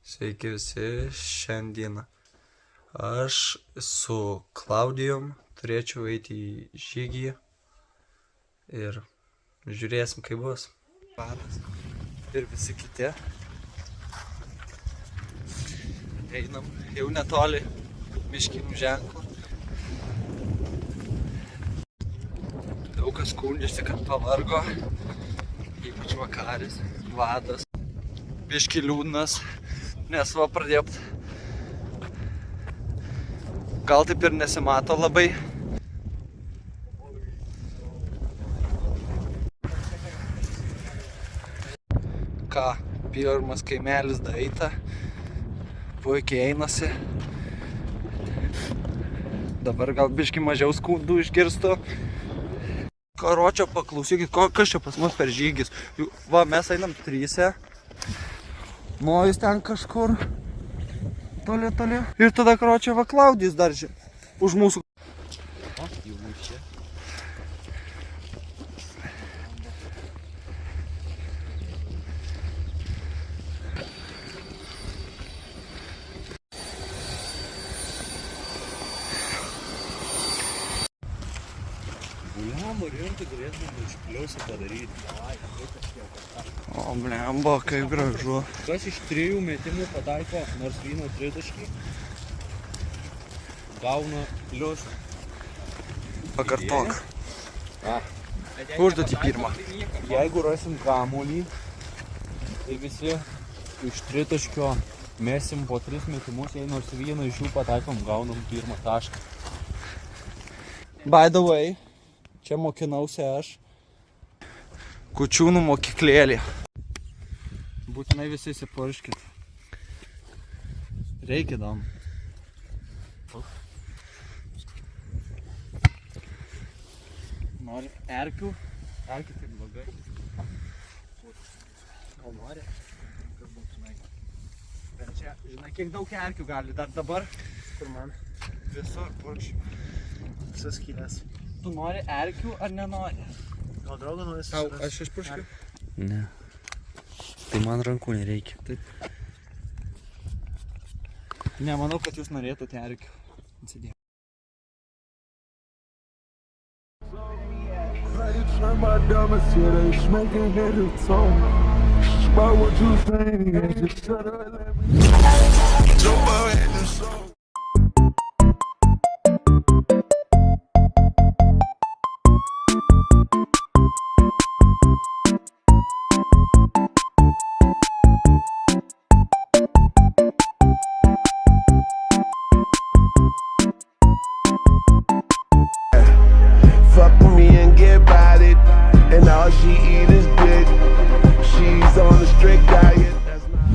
Sveiki visi, šiandien aš su Klaudijum turėčiau eiti į žygį ir žiūrėsim, kaip bus. Vadas ir visi kiti. Einam jau netoli miškinių ženklų. Daug kas skundžiasi, kad pavargo, ypač vakaris, vadas. Biški liūdnas, nes va pradėjo. Gal taip ir nesimato labai. Ką, pirmas kaimelis daeita, puikiai einasi. Dabar gal biški mažiau skundų išgirstu. Karočio, paklausykit, kas čia pas mus per žygis. Va, mes einam tryse. Nu, jis ten kažkur toli. Ir tada, karočio, va, Klaudijus dar už mūsų. O, jau čia. Blemba, rimtai galėtume išpliausą padaryti. O, blemba, kaip gražu. Kas iš 3 metimų pataiko nors vieną tritaškį, gauna pliusą. Pakartok. Užduotį pirmą. Jeigu rasim kamuolį, tai visi iš tritaškio mesim po 3 metimus, jei nors vieną iš jų pataikom, gaunam pirmą tašką. By the way, čia mokinausi aš. Kučiūnų mokyklėlė. Būtinai visi įsipurškit. Reikia dam. Nori erkių? Erkių taip blogai. Gal nori? Kas būtinai. Bet čia, žinai, kiek daug erkių gali dar dabar. Kur man? Visur purkščiu. Visas skylės. Tu nori erkių ar nenori? Gal draugą nori Tau, aš išpurškiu? Ne. Tai man rankų nereikia. Taip. Nemanau, kad jūs norėtumėte erkių. Atsidėjau. My diamonds, yeah, they smoking at the tone. About what you saying, just shut up and let me jump out at the song. Fuck with me and get about it, and all she eat is dick. She's on a strict diet. That's not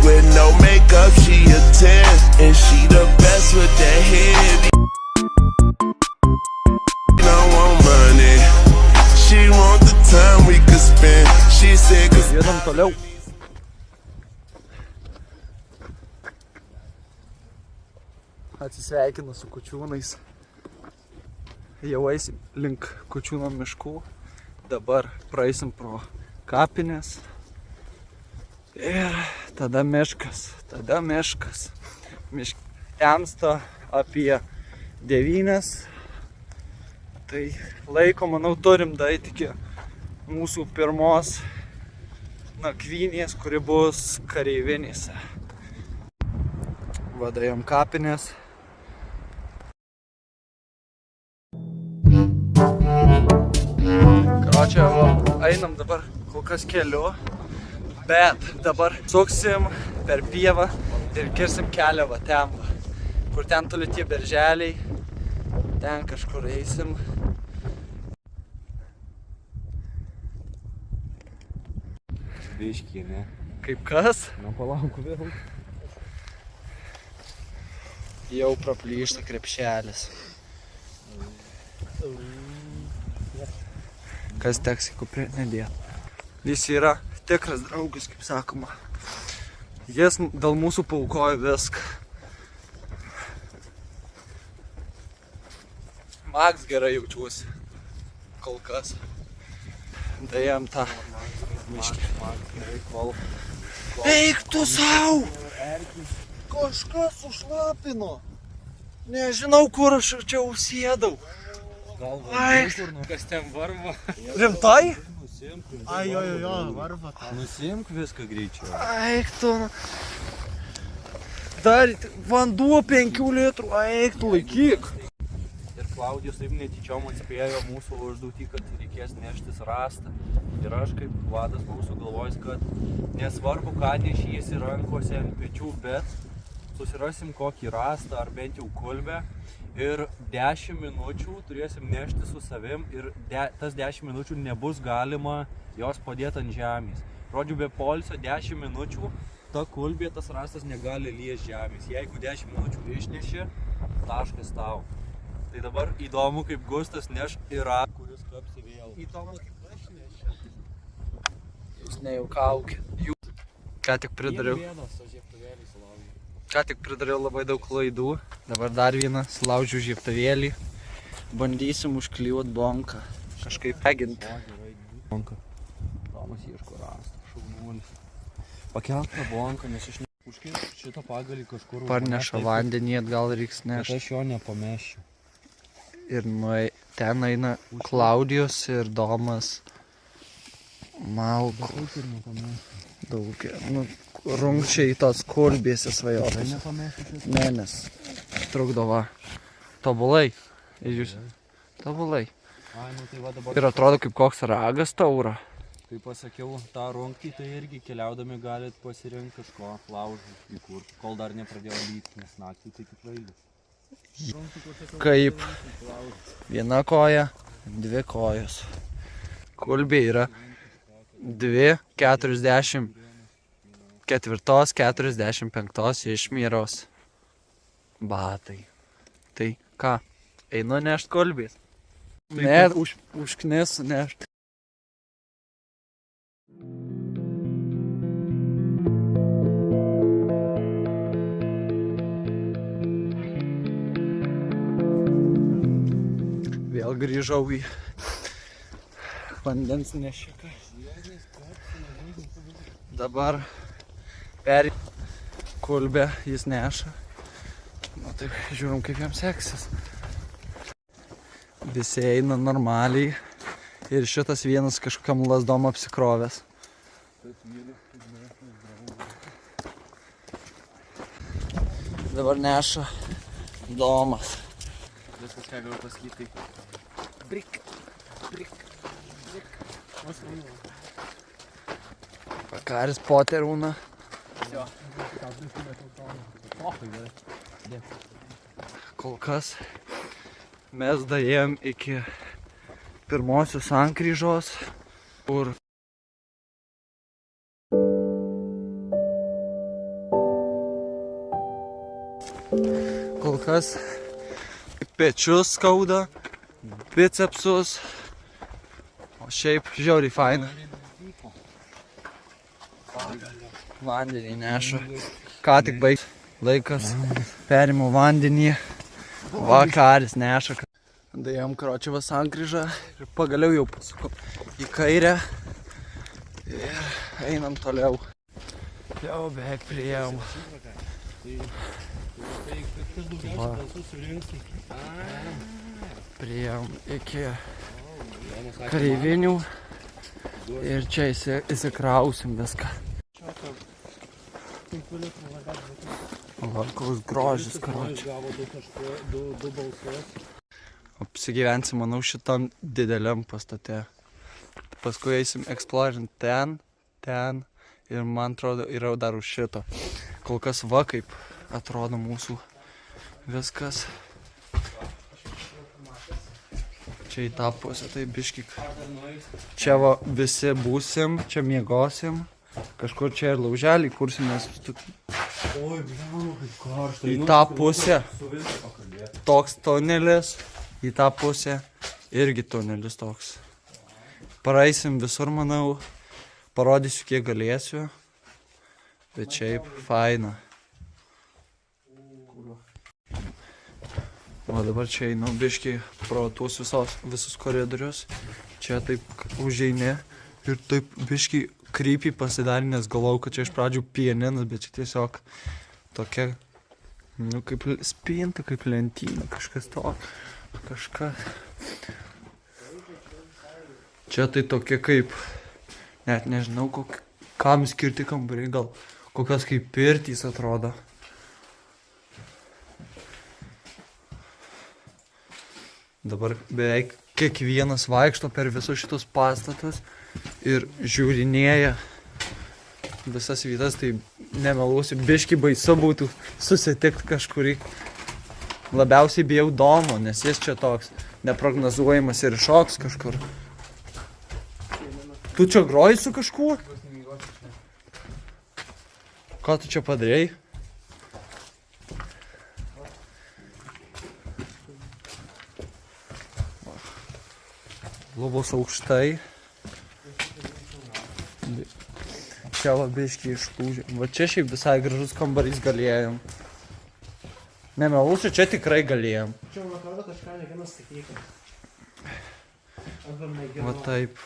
with no makeup, she a 10, and she the best with that head. She don't want money, she want the time we could spend. She said, 'cause Judam toliau. Atsisveikinu su Kučiūnais. Jau eisim link Kučiūno miškų. Dabar praeisim pro kapines. Ir tada miškas. Temsta apie 9. Tai laiko, manau, turim daeiti iki mūsų pirmos nakvynės, kuri bus kareivinėse. Vadajam kapinės. Karočią, einam dabar kol kas keliu, bet dabar suksim per pievą ir kirsim kelią va ten, kur ten toli tie berželiai, ten kažkur eisim. Biškį, ne? Kaip kas? Na, palauk vėl. Jau praplyšta krepšelis. Kas teks į kuprinę dėt. Jis yra tikras draugas, kaip sakoma. Jis dėl mūsų paaukojo viską. Max gerai jaučiuosi. Kol kas. Daėjom tą miškį. Eik tu sau! Kažkas sušlapino. Nežinau, kur aš čia užsėdau. Ai, Kas ten varva? rimtai? Ai, jo, varva. Nusimk viską greičiau. Eik tu. Dar vanduo 5 litrų. Eik tu, laikyk. Ir Klaudijus taip netyčiom atspėjo mūsų užduotį, kad reikės neštis rastą. Ir aš kaip vadas buvau sugalvojęs, kad nesvarbu, ką nešiesi rankose ant pečių, bet susirasim kokį rastą ar bent jau kulbę. Ir 10 minučių turėsim nešti su savim ir tas 10 minučių nebus galima jos padėti ant žemės. Žodžiu, be poilsio 10 minučių ta kulbė, tas rastas negali liesti žemės. Jeigu 10 minučių išneši, taškas tau. Tai dabar įdomu, kaip Gustas neš yra, kuris kapsi vėl. Įdomu, kaip aš nešiu. Jūs nejuokaukit. Ką tik pridariau. Ką tik pridariau labai daug klaidų. Dabar dar vieną sulaužiu žiebtuvėlį. Bandysim užklijuot bonką. Kažkaip peginti. Bonka. Tomas ieško rastą, šaunuolis. Pakelk tą bonką, nes aš neužkirsiu šitą pagalį kažkur. Parneša vandenį, gal reiks Bet nešti. aš jo nepamesčiau. Ir ten eina Klaudijos ir Domas Malko. Taip ir nepamesčiau. Daug. Rungčiai tos kulbėse Tai svajotas. nepamesčiau šitą. Ne, nes trukdo va. Tobulai. Ir jūs. Tobulai. Ai, nu tai va dabar. Ir atrodo kaip koks ragas taura. Kaip pasakiau, tą rungtį tai irgi keliaudami galit pasirinkti kažko laužų į kur. Kol dar nepradėjo lyti, nes naktį tai tikrai lis. Kaip viena koja, 2 kojos. Kulbė yra 2,44, 45 išmyros batai. Tai ką, einu nešt kulbės? Ne, užknis nešt. Vėl grįžau į vandens nešiką. Dabar kulbę jis neša. Nu taip, žiūrim kaip jam seksis. Visi eina normaliai ir šitas vienas kažkokiam lazdom apsikrovęs. Dabar neša Domas. Viskas, ką galiu pasakyti. Brik. Pakaris poterūna. Kol kas mes daėjom iki pirmosios sankryžos, kur kol kas pečius skauda, bicepsus, o šiaip žiauriai faina. Vandenį neša. Ką tik baig laikas. Perimu vandenį. Vakaris neša. Daėjom Karočiavo sankryžą ir pagaliau jau pasukom į kairę. Ir einam toliau. Jau beveik priėjom. Priėjom iki kareivinių ir čia įsikrausim viską. Va, koks grožis, karoči. Apsigyvensim, manau, šitam dideliam pastate. Paskui eisim eksplorint ten ir man atrodo yra dar už šito. Kol kas va kaip atrodo mūsų viskas. Čia į tą pusę, tai biškik. Čia va visi būsim, čia miegosim. Kažkur čia ir lauželį kursimės. Į tą pusę toks tunelis, į tą pusę irgi tunelis toks. Praeisim visur, manau, parodysiu kiek galėsiu, bet šiaip faina. O dabar čia einu biškį pro tuos visus koridorius, čia taip užeini ir taip biškį creepy pasidarė, nes galvojau, kad čia iš pradžių pianinas, bet čia tiesiog tokia, nu, kaip spinta, kaip lentyna, kažkas to, kažkas. Čia tai tokia kaip, net nežinau, kam skirti kambariai, gal kokios kaip pirtys atrodo. Dabar beveik kiekvienas vaikšto per visus šitus pastatus ir žiūrinėja visas vietas, tai nemeluosiu, biški baisu būtų susitikti kažkurį. Labiausiai bijau Domo, nes jis čia toks neprognozuojamas ir šoks kažkur. Tu čia groji su kažkuo? Ką tu čia padarėjai? Lubos aukštai. Čia va biškį išlūžė. Va čia šiaip visai gražus kambarys galėjom. Nemelusiu, čia tikrai galėjom. Čia man atrodo kažką neviena statyka. Va taip.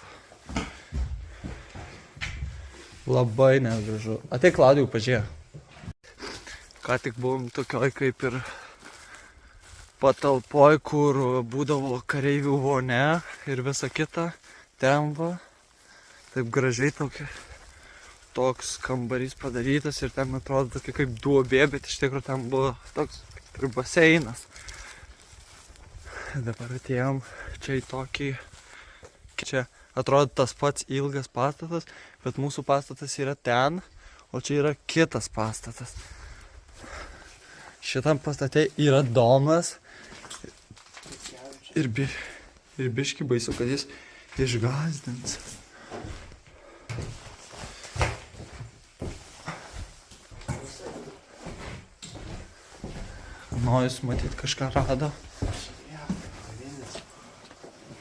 Labai negražu. Ateik, Klaudijau, pažiūrėk. Ką tik buvom tokioj kaip ir patalpoj, kur būdavo kareivių vonia ir visa kita. Ten va. Taip gražiai toks kambarys padarytas ir ten atrodo tokia kaip duobė, bet iš tikrųjų ten buvo toks kaip ir baseinas. Dabar atėjom čia į tokį, čia atrodo tas pats ilgas pastatas, bet mūsų pastatas yra ten, o čia yra kitas pastatas. Šitam pastate yra domas ir biški baisu, kad jis išgazdins. Nojus matyt kažką rado.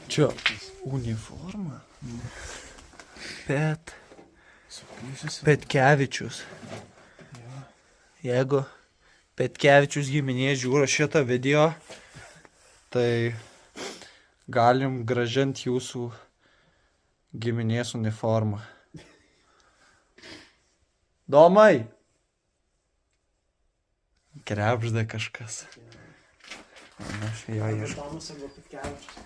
Čia uniforma. Petkevičius. Jeigu Petkevičius giminė žiūri šitą video, tai galim grąžinti jūsų giminės uniformą. Domai! Krebžda kažkas. Aš jo ieškau. Tomas arba Petkevičius.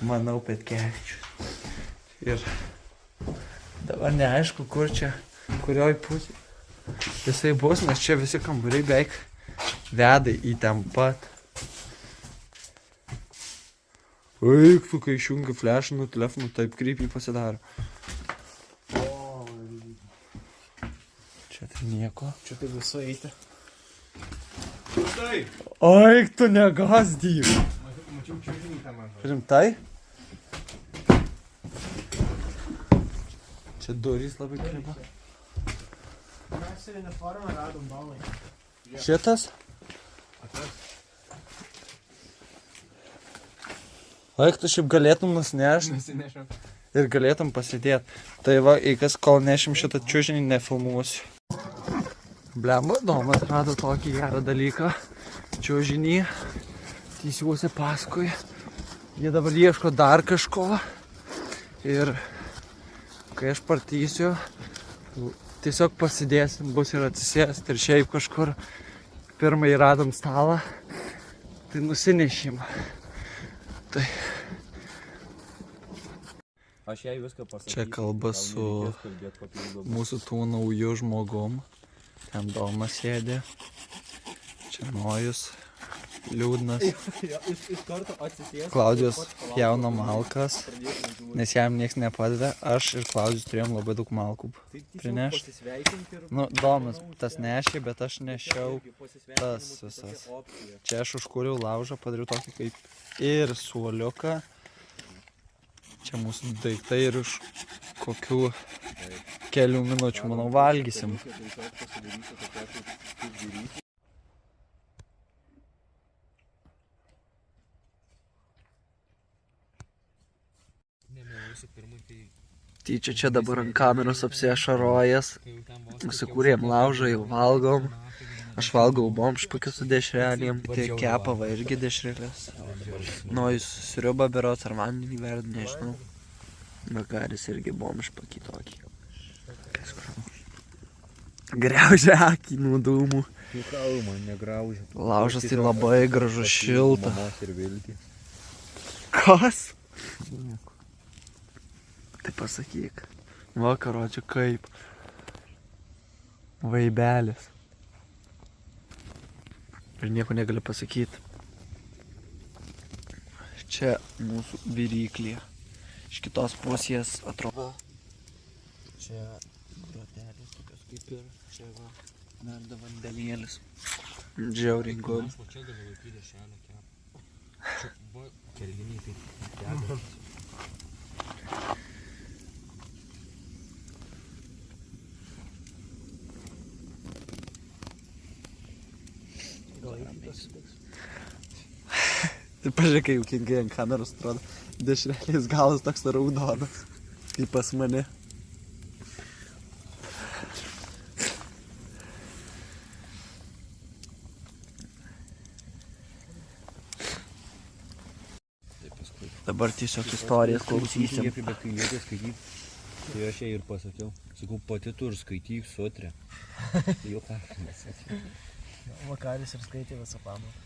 Manau, Petkevičius. Ir dabar neaišku, kur čia, kurioj pusė. Jisai bus, nes čia visi kambariai beveik veda į ten pat. Eik, tu kai išjungi flešą nuo telefonų, taip creepy pasidaro. Čia tai nieko. Čia tai visų eiti. Eik, tu negazdyk. Mačiau čiūžinį tą man. Rimtai? Čia durys labai kliba. Mes ir uniformą radom balai. Šitas? Eik, tu šiaip galėtum nusinešti. Nusinešiau. Ir galėtum pasidėti. Tai va, eikas, kol nešim šitą čiužinį, nefilmuosiu. Blemba, Domas rado tokį gerą dalyką. Čiužinį. Teisiuosi paskui. Jie dabar ieško dar kažko. Ir kai aš partysiu, tiesiog pasidėsim, bus ir atsisėsti. Ir šiaip kažkur pirmąjį radom stalą. Tai nusinešim. Tai... Aš jai viską pasakysiu. Čia kalba su mūsų tų naujų žmogum. Ten Domas sėdė. Čia Nojus. Liūdnas. Iš karto atsisės. Klaudijos jauna malkas. Nes jam nieks nepadeda. Aš ir Klaudijus turėjom labai daug malkų prinešti. Nu, Domas tas nešė, bet aš nešiau tas visas. Čia aš užkūriau laužą, padariau tokį kaip ir suoliuką. Čia mūsų daiktai ir už kokių kelių minučių, manau, valgysim. Tyčia čia dabar ant kameros apsiašarojęs. Sukūrėm laužą, jau valgom. Aš valgau bomšpakę su dešrelėm, tai kepava irgi dešrelės. Nojus sriubą berots ar vandenį verda, nežinau. Vakaris irgi bomžpa kitokį. Griaužia akį nuo dūmų. Jukau, man negraužia. Laužas tai labai gražus, šilta. Mamos ir viltį. Kas? Tai pasakyk. Vakaro, čia kaip. Vaibelis. Ir nieko negali pasakyti. Čia mūsų viryklė. Iš kitos pusės atrodo. Čia grotelės tokios kaip ir. Čia va. Merda vandenėlis. Džiauriai gud. Aš va čia galiu laikyti dešelę kepą. Čia buvo kelginiai tai kepą. Tai pažiūrėk, kai jau kingai ant kameros atrodo. Dešrelės galas toks raudonas. Kaip pas mane. Dabar tiesiog istorijas klausysim. Bet kai liepė skaityti, tai aš jai ir pasakiau. Sakau, pati tu ir skaityk sutrę. Jo perkėmės. Vakaris ir skaitė visą pamoką.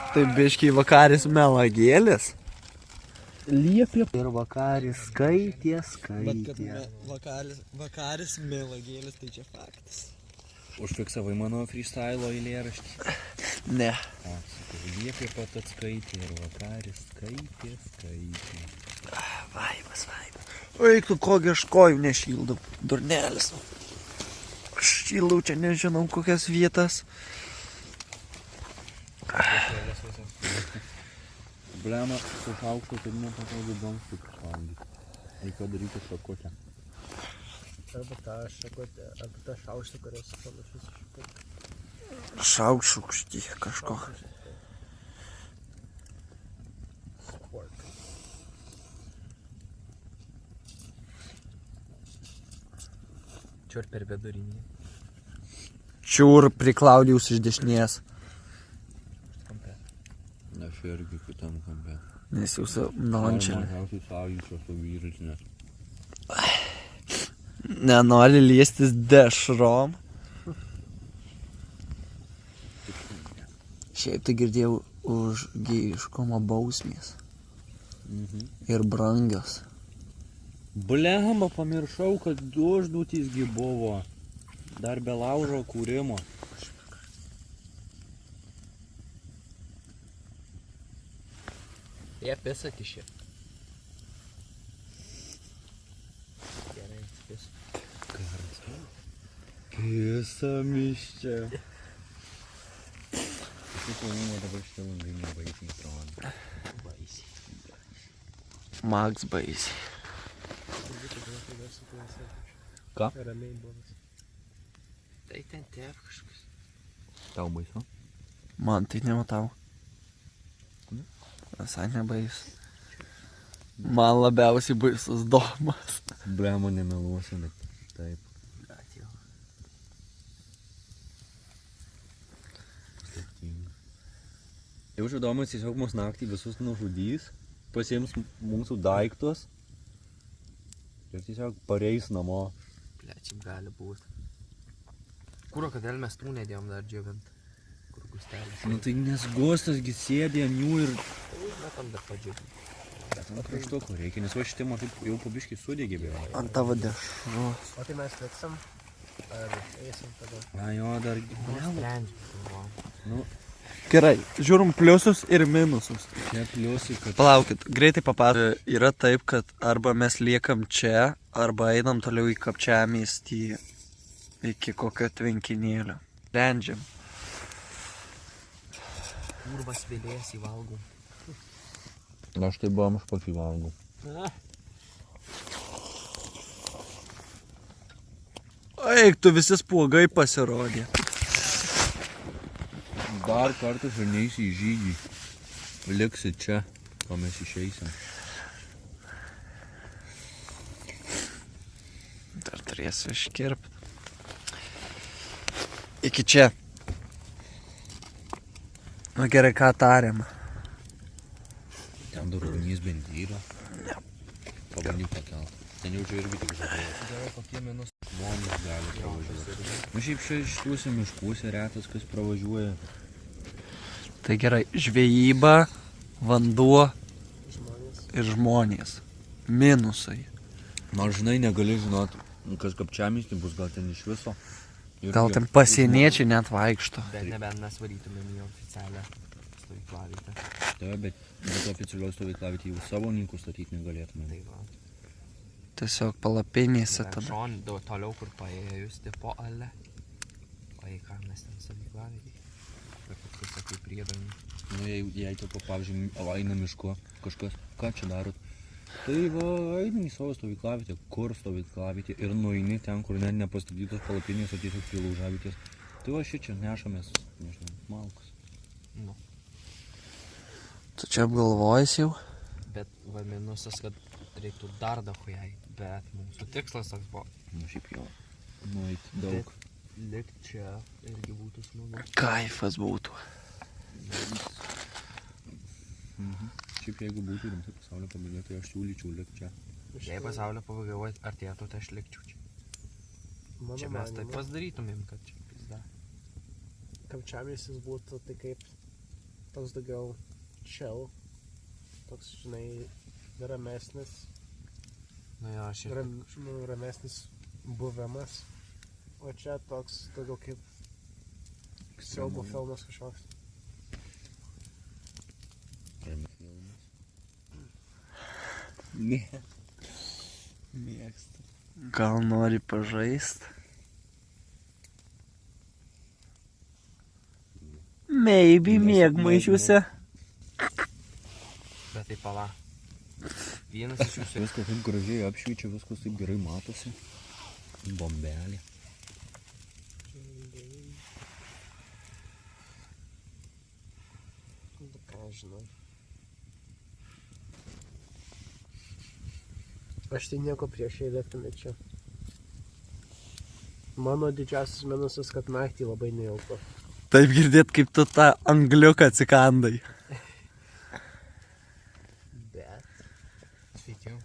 Tai biškiai Vakaris melagėlis. Liepė. Ir Vakaris skaitė. Vakaris melagėlis, tai čia faktas. Užfiksavai mano freestyle eilėraštį. Ne. O, sakau, liepė pat atskaitė ir Vakaris skaitė. Vaibas. Eik tu, kogi aš kojų nešildau. Durnelis. Aš šildau čia nežinau kokias vietas. Blema, su šaukštu, tai nepatogu dangstį kažkaudyti. Reikia daryti šakutę. Arba tą šakutę, arba tą šaukštą, kurios panašus šakutę. Šaukštukštį kažko. Spork. Čiur per vidurinį. Čiur prie Klaudijaus iš dešinės. Aš irgi kitam kampe. Nes jūs nončelė. Mažiausiai sąlyčio su vyrais, nes Nenori liestis dešrom. Šiaip tai girdėjau už gėjiškumo bausmės. Ir brangios. Blema, pamiršau, kad du užduotysgi buvo. Dar be laužo kūrimo. Jie pisa kišė. Gerai, pisa. Pisam iš čia. Aš planuoju dabar šitą langai nebaisiai atrodo. Max baisiai. Ką? Ramiai buvęs. Tai ten tep kažkas. Tau baisu? Man tai nematau. Visai nebais. Man labiausiai baisus domas. Blemo nemeluosiu, bet taip. Jaučiu domas tiesiog mus naktį visus nužudys, pasiims mūsų daiktus ir tiesiog pareis namo. Plečiam gali būt. Kuro, kodėl mes tų nedėjom dar džiovint? Kur gustelis? Nu tai nes gostasgi sėdė ant jų ir... Metam dar padžiovint. Bet ant kraštuko reikia, nes va šitie matai jau po biškį sudegė beveik. Ant tavo dešros. O tai mes liksam? Ar eisim tada? A jo, dar... Nu, Gerai, žiūrim pliusus ir minusus. čia pliusai, kad... Palaukit, greitai papasakosiu. Yra taip, kad arba mes liekam čia, arba einam toliau į Kapčiamiestį iki kokio tvenkinėlio. Sprendžiam. Kurvas vėlės įvalgau. Aš tai buvom aš pakį valgau. Eik, tu visi spuogai pasirodė. Dar kartą ir neisi į žygį. Liksi čia, o mes išeisim. Dar turėsiu iškirpti. Iki čia. Nu gerai, ką tariam. Ten dar ugnis bent Yra. Pabandyk pakelt. Ten jaučiu irgi tik žavėjęs. Gerai, kokie minus. Žmonės gali pravažiuoti. Nu šiaip šituose miškuose retas kas pravažiuoja. Tai gerai, žvejyba, vanduo Žmonės. ir žmonės. Minusai. Nors žinai, negali žinot, kas kapčiamystė bus, gal ten iš viso. Gal ten pasieniečiai net vaikšto. Bet nebent mes varytumėm į oficialią stovyklavietę. Taip, bet oficialios stovyklavietė jau savininkų statyti negalėtume. Tai va. Tiesiog palapinėse Bet tada. šon, toliau kur paėjus, tipo ale. O į ką mes ten stovyklavietė? Bet kaip sakai, priedami. Nu, jei tipo, pavyzdžiui, eina miško kažkas, ką čia darot? Tai va, einam į savo stovyklavietę, kur stovyklavietė ir nueini ten, kur net nepastatytos palapinės, o tiesiog prie laužavietės. Tai va, šičia nešamės, nežinau, malkas. Nu. Tu čia apgalvojęs jau? Bet va minusas, kad reiktų dar dahujai. Bet mūsų tikslas toks buvo. Nu, šiaip jau, nueiti daug. Likt čia irgi būtų smagu. Kaifas būtų. Šiaip jeigu būtų rimtai pasaulio pabaiga, tai aš siūlyčiau likti čia. Jei pasaulio pabaiga artėtų, tai aš likčiau čia. Mano Čia mes taip manymu, pasidarytumėm, kad čia pizda. Kapčiamiestis būtų tai kaip toks daugiau chill. Toks, žinai, ramesnis. Nu jo, aš ir... Ramesnis buvimas. O čia toks daugiau kaip siaubo filmas kažkoks. Ne. Mėgstu. Gal nori pažaist? Maybe mėgmaišiuose. Bet tai pala. Vienas iš jūsų... Viskas taip gražiai apšviečia, viskas taip gerai matosi. Bombelė. Ką žinau. Aš tai nieko prieš eilėtume čia. Mano didžiausias minusas, kad naktį labai nejauku. Taip girdėt, kaip tu tą angliuką atsikandai. Bet. Sveikiau.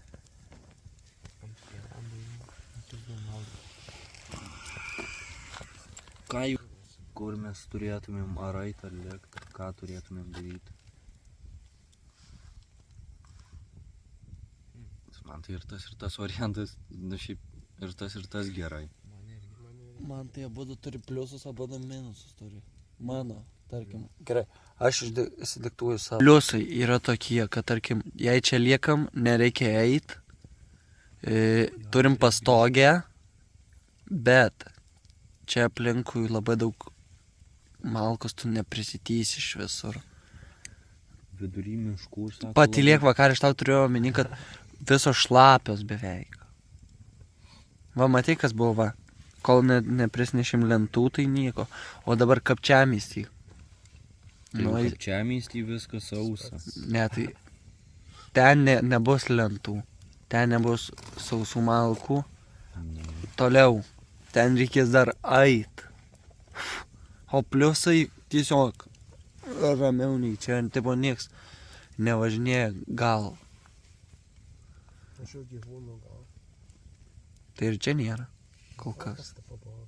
Ką jau, kur mes turėtumėm ar eit ar likt, ką turėtumėm daryti? Man tai ir tas variantas, nu šiaip ir tas gerai. Man tai abudu turi pliusus, abudu minusus turi. Mano, tarkim. Gerai, aš įsidiktuoju savo. Pliusai yra tokie, kad tarkim, jei čia liekam, nereikia eit. Turim pastogę, bet čia aplinkui labai daug malkos, tu neprisitys iš visur. Vidury miškų, sako. Patylėk vakar, aš tau turėjau omeny, kad visos šlapios beveik. Va, matai, kas buvo, va. Kol neprisnešim lentų, tai nieko. O dabar kapčiamystį. Tai kapčiamystį viskas sausa. Ne, tai ten nebus lentų. Ten nebus sausų malkų. Toliau. Ten reikės dar ait. O pliusai tiesiog ramiau nei čia. Tipo nieks nevažinėja gal. Aš jau gyvūnų gal. Tai ir čia nėra. Kol kas. Kas tipo buvo?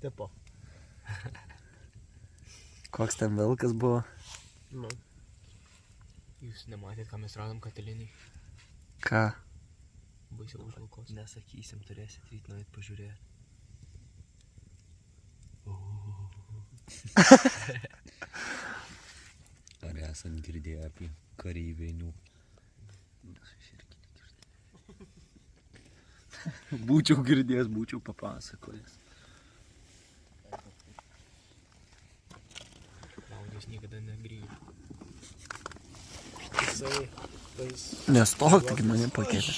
Tipo. Koks ten vilkas buvo? Nu. Jūs nematėt, ką mes radom katilinį? Ką? Baisiau už vilkos. Nesakysim, turėsit ryt nueit pažiūrėti. Ar esat girdėję apie kareivinių? Būčiau girdėjęs, būčiau papasakojęs. Klaudijos niekada negrįžo. Jisai tais... Nestok, taigi mane pakeitė.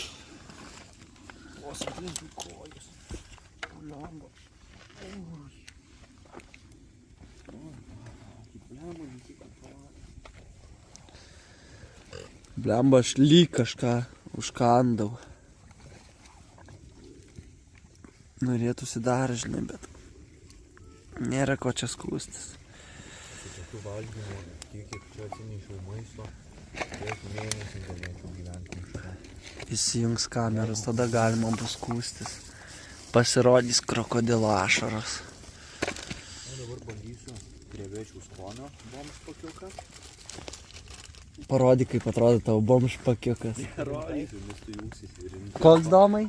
Vos aplinkui kojus. Lemba. Blemba, aš lyg kažką užkandau. Norėtųsi dar, žinai, bet nėra ko čia skūstis. Tokių valgymų, tiek kiek čia atsinešiau maisto, Kiek mėnesį galėčiau gyventi miške. Įsijungs kameras, tada galima bus skųstis. Pasirodys krokodilo ašaros. O dabar bandysiu krevečių skonio bomžpakiuką. Parodyk, kaip atrodo tavo bomžpakiukas. Rodysiu, nes tu jungsis ir Koks domai?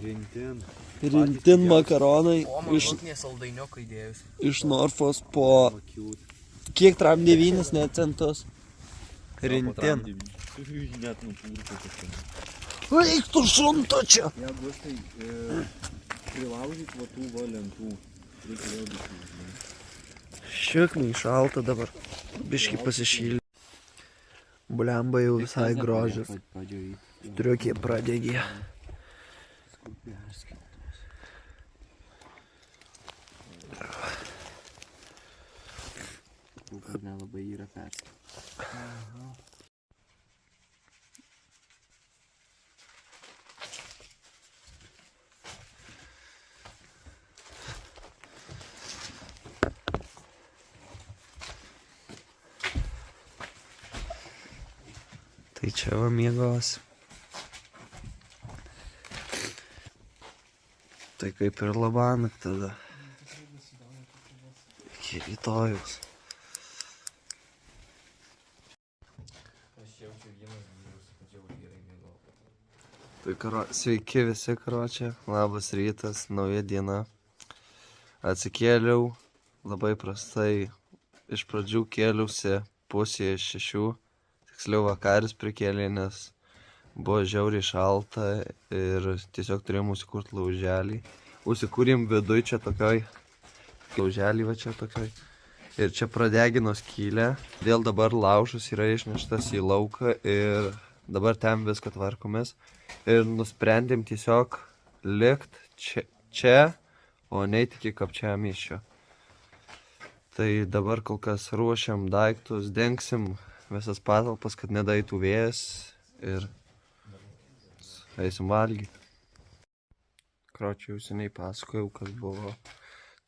rintin. Rintin makaronai O, man lūknė saldainiuką įdėjus. iš Norfos po... Makiūt. Kiek tram 9 net centus? Rintin. Net nupūrtų kažką. Eik tu šuntu čia! Jeigu aš tai prilaužyt va tų va lentų. Reikia vėl biškį. Šiknai šalta dabar. Biškį pasišylė. Blemba jau visai grožis. Striukė pradegė. Nelabai yra perskė. Tai čia va miegos. Tai kaip ir labanakt tada. Iki rytojus. Aš jaučiu vienas vyrus, kad jau vyrai mėgau. Tai sveiki visi, karočią. Labas rytas, nauja diena. Atsikėliau labai prastai. Iš pradžių kėliausi pusėje 6. Tiksliau vakaris prikėlė, nes buvo žiauriai šalta ir tiesiog turėjom užsikurti lauželį. Užsikūrėm viduj čia tokioj. Lauželį va čia tokioj. Ir čia pradegino skylę. Dėl dabar laužas yra išneštas į lauką ir dabar ten viską tvarkomės. Ir nusprendėm tiesiog likt čia, o neit iki kapčiamiesčio. Tai dabar kol kas ruošiam daiktus, dengsim visas patalpas, kad nedaitų vėjas ir eisim valgyti. Kročiai jau seniai pasakojau, kas buvo.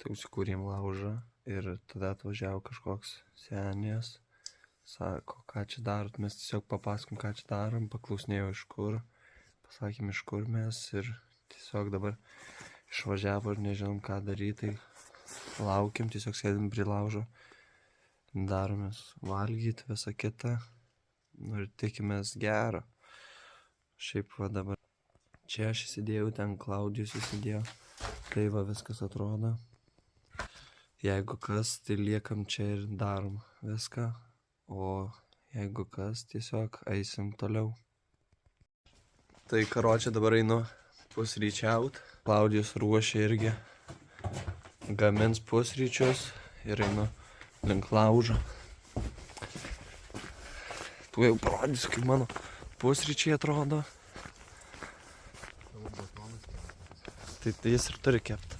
Tai užsikūrėm laužą ir tada atvažiavo kažkoks senės. Sako, ką čia darot, mes tiesiog papasakom, ką čia darom, paklausinėjau iš kur. Pasakėm iš kur mes ir tiesiog dabar išvažiavo ir nežinom ką daryti. Tai laukiam, tiesiog sėdim prie laužo. Daromės valgyti visą kitą ir tikimės gerą. Šiaip va dabar čia aš įsidėjau, ten Klaudijus įsidėjo. Tai va viskas atrodo. Jeigu kas, tai liekam čia ir darom viską. O jeigu kas, tiesiog eisim toliau. Tai karočią dabar einu pusryčiaut. Klaudijus ruošia irgi. Gamins pusryčius ir einu link laužo. Tu jau parodysiu, kaip mano pusryčiai atrodo. Tai jis ir turi kept.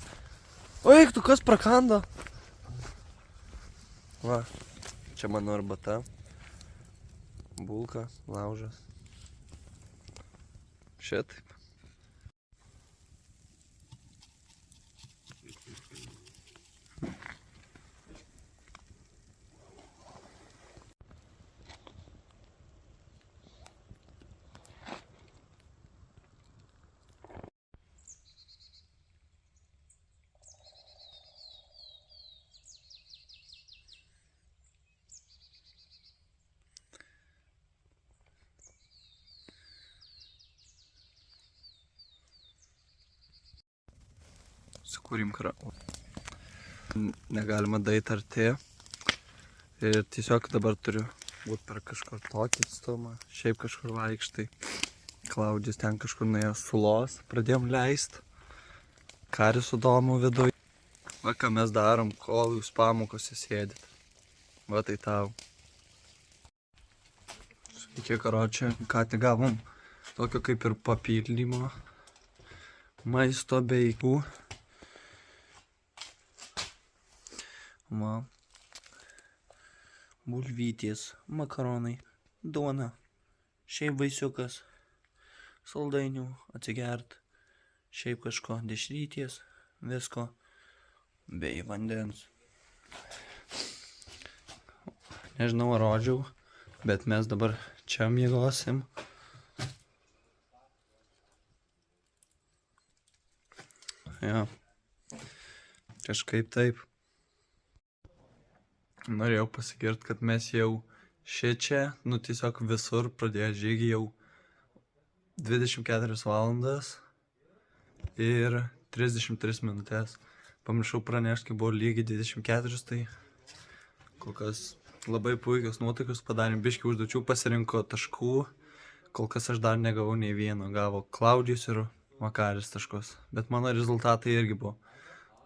O eik, tu kas prakando? Va, čia mano arbata. Bulka, laužas. Šitaip. Sukūrim karą. Negalima daeit arti. Ir tiesiog dabar turiu būt per kažkur tokį atstumą. Šiaip kažkur vaikštai. Klaudijus ten kažkur nuėjo sulos. Pradėjom leist. Karis su domu viduj. Va ką mes darom, kol jūs pamokose sėdit. Va tai tau. Sveiki, karočią. Ką tik gavom tokio kaip ir papildymo. Maisto beigų. Va. Bulvytės, makaronai, duona, šiaip vaisiukas, saldainių, atsigert, šiaip kažko, dešryties, visko, bei vandens. Nežinau, ar rodžiau, Bet mes dabar čia miegosim. Jo. Kažkaip taip. Norėjau pasigirti, kad mes jau šičia, tiesiog visur pradėjo žygį jau 24 valandas ir 33 minutės. Pamiršau pranešti, kai buvo lygiai 24, tai kol kas labai puikios nuotaikos padarėm, biškį užduočių pasirinko taškų, kol kas aš dar negavau nei vieno, gavo Klaudijus ir Makaris taškus, bet mano rezultatai irgi buvo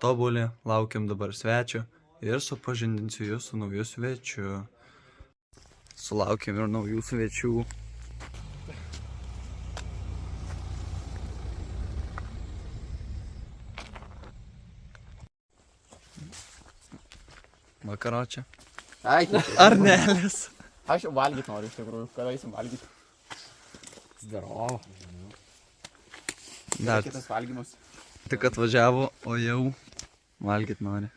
tobuli, laukiam dabar svečio ir supažindinsiu jūs su naujų svečiu. Sulaukėm ir naujų svečių. Vakaro čia. Ai, Arnelis. aš jau valgyt noriu iš tikrųjų, kada eisim valgyt. Zdarovo. Dar Kitas valgymas. tik atvažiavo, o jau valgyt nori.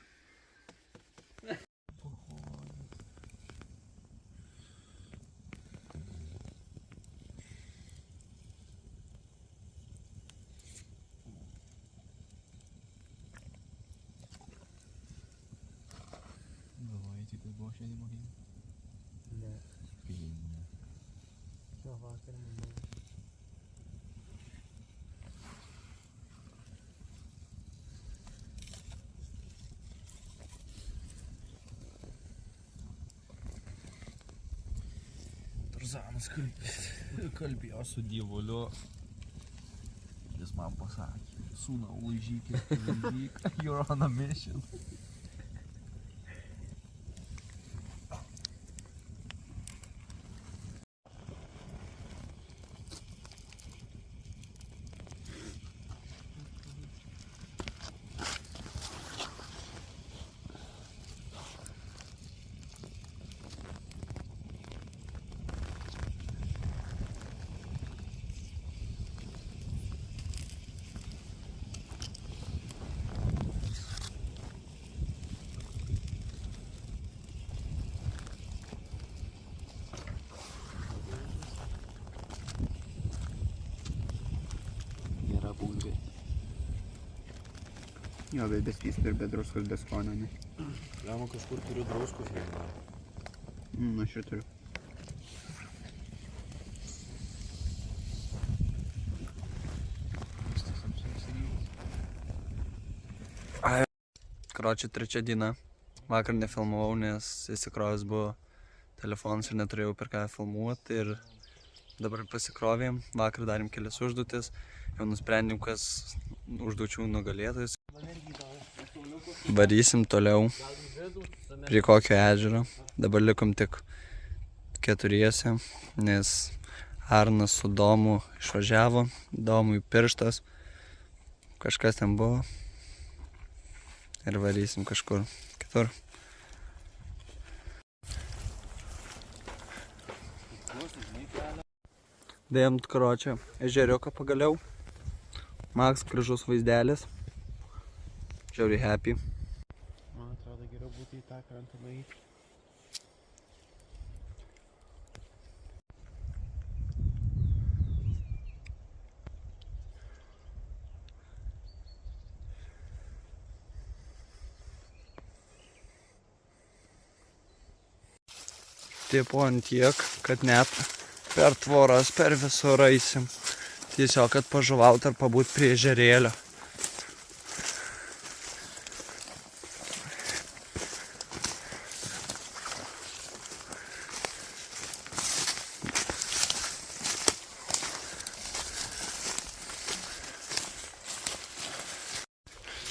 Galvojate, kad buvo šiandien mokiniai? Ne. Jo, vakar manau. Tarzanas kalbėjo su dievuliu. Jis man pasakė, sūnau, laižyk, you're on a mission. Nėra bulvė. Jo, bet bestys ir be druskos, be skonio, ne? Lema kažkur turiu druskos, jeigu. Aš ir turiu. Karočią, trečia diena. Vakar nefilmavau, nes įsikrovęs buvo telefonas ir neturėjau per ką filmuoti. Ir dabar pasikrovėm. Vakar darėm kelias užduotis. Jau nusprendėm, kas užduočių nugalėtojas. Varysim toliau. Prie kokio ežero. Dabar likom tik keturiese, nes Arnas su Domu išvažiavo. Domui pirštas. Kažkas ten buvo. Ir varysim kažkur kitur. Dėjom karočią ežeriuką pagaliau. Max gražus vaizdelis. Žiauriai happy. Man atrodo geriau būtų į tą krantą nueiti. Tipo ant tiek, kad net per tvoras, per visur eisim. Tiesiog, kad pažuvaut ar pabūt prie ežerėlio.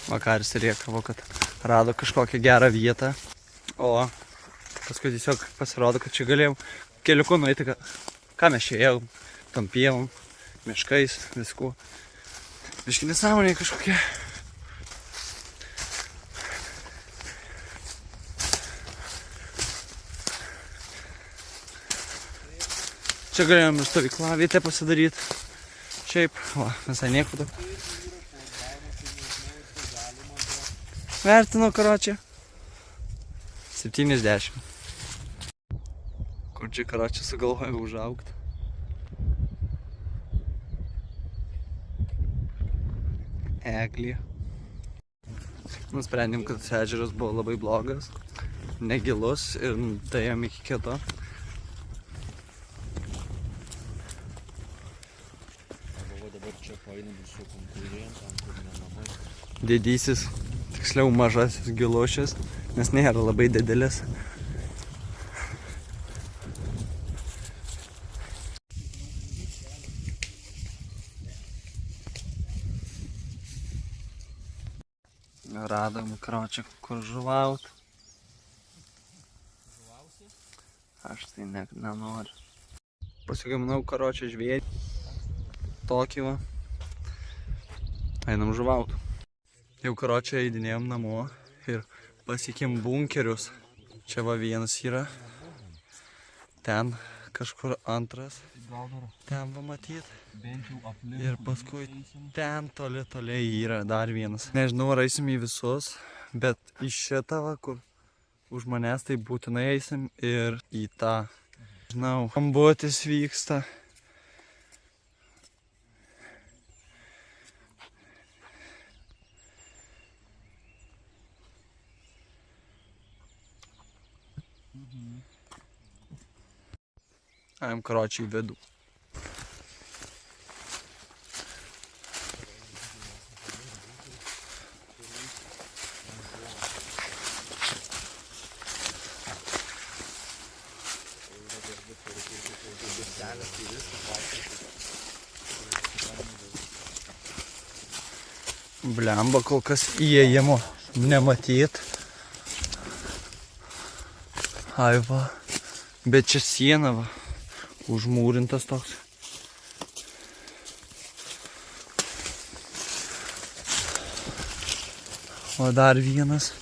Makaris rėkavo, kad rado kažkokią gerą vietą. O paskui tiesiog pasirodo, kad čia galėjom keliuku nueiti, ką mes čia ėjom, tom pievom, miškais, viskuo. Biški nesąmoniai kažkokie. Čia galėjom ir stovyklavietę pasidaryti. Šiaip, va, visai nieko daug. Vertinu, karočią. 70. Kur čia karočią sugalvojo užaugti. Eglė. Nusprendėm, kad tas ežeras buvo labai blogas, negilus ir daėjom iki kito. Galvoju, dabar čia paeinam su konkurijom, tam kur ne namai. Didysis, tiksliau mažasis gilušis, nes nėra labai didelis. Radom karočią, kur žuvaut. Aš tai nenoriu. Pasigaminau karočią žvėrį. Tokį va. Einam žuvaut. Jau karočią eidinėjom namo ir pasiekėm bunkerius. Čia va vienas yra. Ten kažkur antras. Ten va matyt. Ir paskui ten toli yra dar vienas. Nežinau, ar eisim į visus, bet į šitą va, kur už manęs tai būtinai eisim ir į tą. Žinau, skambutis vyksta. Einam karočiai į vidų. Blemba, kol kas įėjimo nematyt. Ai va, bet čia siena va, užmūrintas toks. O dar vienas.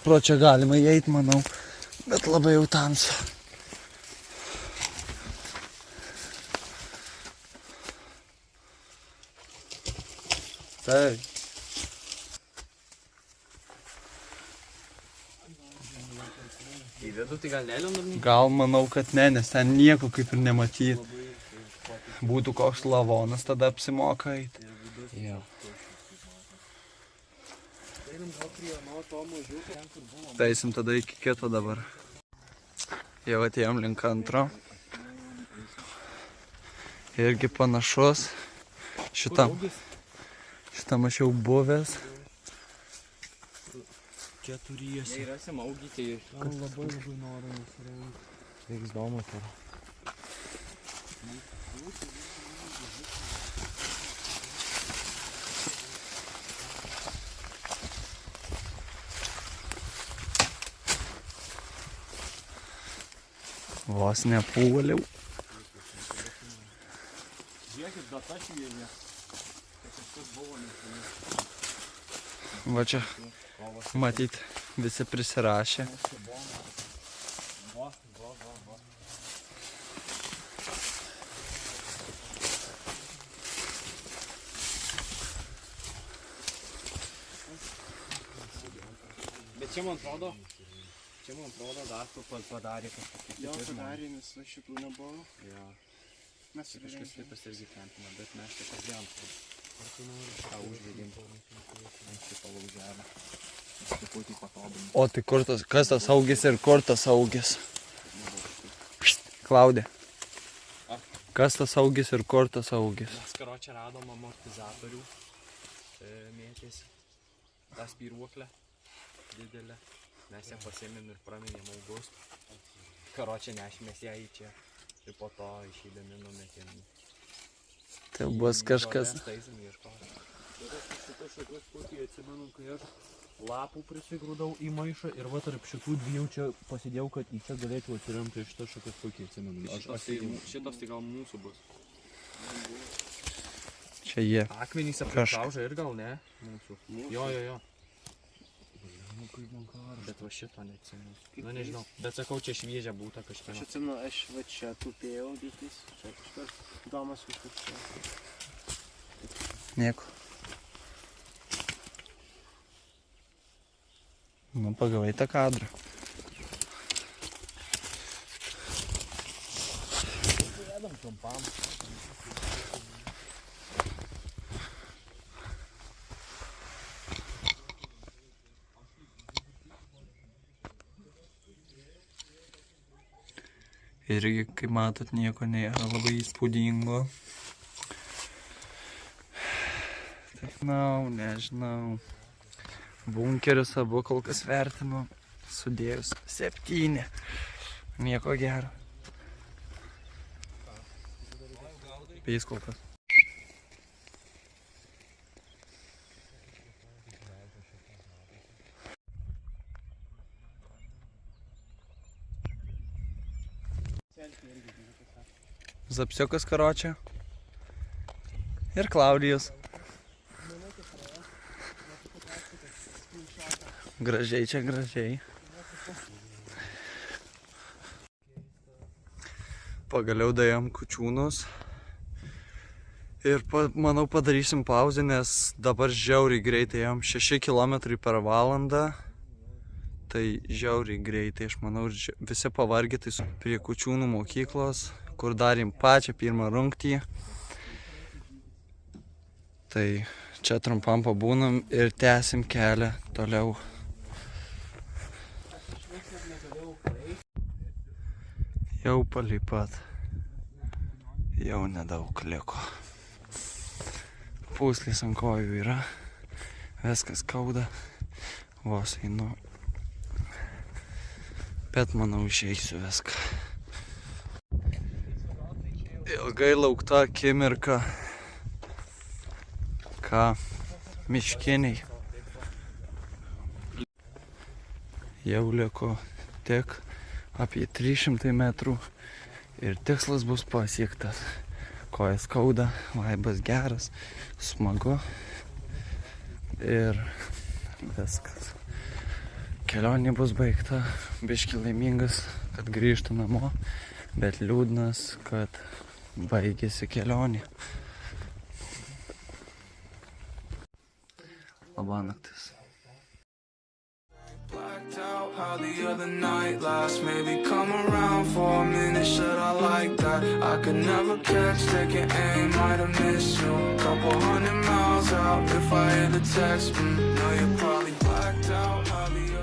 Pro čia galima įeit, manau, bet labai jau tamsu. Tai. Į vidų tai gal nelendam? Gal manau, kad ne, nes ten nieko kaip ir nematyt. Būtų koks lavonas, tada apsimoka eit. Jo. Tai eisim tada iki kito dabar. Jau atėjom link antro. Irgi panašus. Šitam aš jau buvęs. Keturiesi. Jei rasim augį, tai labai noriu nusirengti. Reiks domas ar. Vos nepuoliau. Žiūrėkit, data šviežia. Va čia, matyt, visi prisirašė. Bet čia man atrodo dar tu padarė kažkokį. Jo, padarė, nes šitų nebuvo. Jo. Mes Kažkas kitas irgi tentina, bet mes čia kasdien tą užvedėm. Ant šito lauželio. Truputį patobinam. O tai kur tas, kas tas augis ir kur tas augis? Klaudė. Kas tas augis ir kur tas augis? Mes karočią radom amortizatorių. Mėtėsi. Ta spyruoklė. Didelė. Mes ją pasėmėm ir praminėm augus. Karočią nešmės ją į čia. Ir po to išeidami numetėm. Tai bus kažkas. Taisim ieškoti. Šitą šakas puikiai atsimenu, kai aš lapų prisigrūdau į maišą ir va tarp šitų dviejų čia pasidėjau, kad į čia galėčiau atsiremti, tai šitą šakas puikiai atsimenu. Šitas tai gal mūsų bus. Čia jie. Akmenys aplinkauža ir gal ne? Mūsų. Jo. Bet va šito neatsimenu. Na nežinau. Bet sakau, čia šviežia būta kažkieno. Aš atsimenu, aš va čia tupėjau dėtis. Čia kažkas domas kažkas čia. Nieko. Nu, pagavai tą kadrą. trumpam. Irgi, kaip matot, nieko nėra labai įspūdingo. Nežinau. Bunkerius abu kol kas vertinu, sudėjus 7. Nieko gero. Peis kol kas. Zapsiukas karočią. Ir Klaudijus. Gražiai čia, gražiai. Pagaliau daėjom Kučiūnus. Ir manau padarysim pauzę, nes dabar žiauriai greitai ėjom 6 km per valandą. Tai žiauriai greitai, aš manau, visi pavargę, tai prie Kučiūnų mokyklos, kur darėm pačią pirmą rungtį. Tai čia trumpam pabūnam ir tęsim kelią toliau. Jau palipat. Jau nedaug liko. Pūslės ant kojų yra. Viskas skauda. Vos einu. Bet manau išeisiu viską. Ilgai laukta akimirka. Ką? Miškiniai. Jau liko tik apie 300 metrų ir tikslas bus pasiektas. Kojas skauda, vaibas geras, smagu ir viskas. Kelionė bus baigta, biški laimingas, kad grįžtu namo, bet liūdnas, kad baigėsi kelionė. Labanaktis. Blacked out how the other night lasts. Maybe come around for a minute, should I like that? I could never catch, taking aim, might have missed you. Couple 100 miles out if I hit the text. Now you're probably blacked out how the